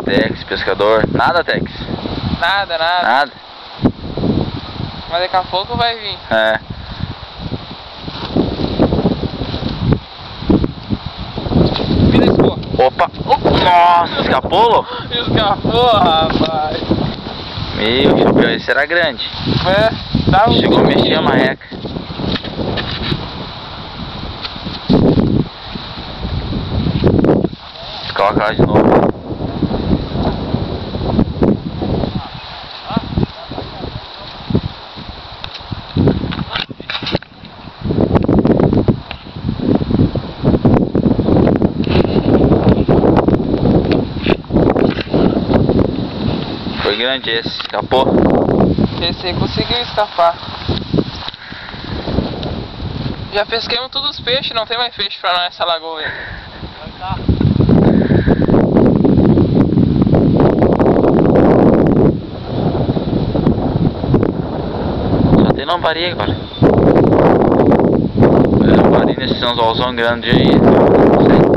Tex, pescador. Nada, Tex? Nada. Nada? Mas daqui a pouco vai vir. É. Me descou. Opa! Nossa, escapou, louco? Escapou, rapaz. Meu, chapéu, esse era grande. É, tá. Chegou a mexer a marreca. Coloca lá de novo. Foi grande esse, escapou? Esse aí conseguiu escapar. Já pesquemos todos os peixes, não tem mais peixe pra nós nessa lagoa aí. Só tem lambari agora. Lambari nesse anzolzão grande aí. Não sei.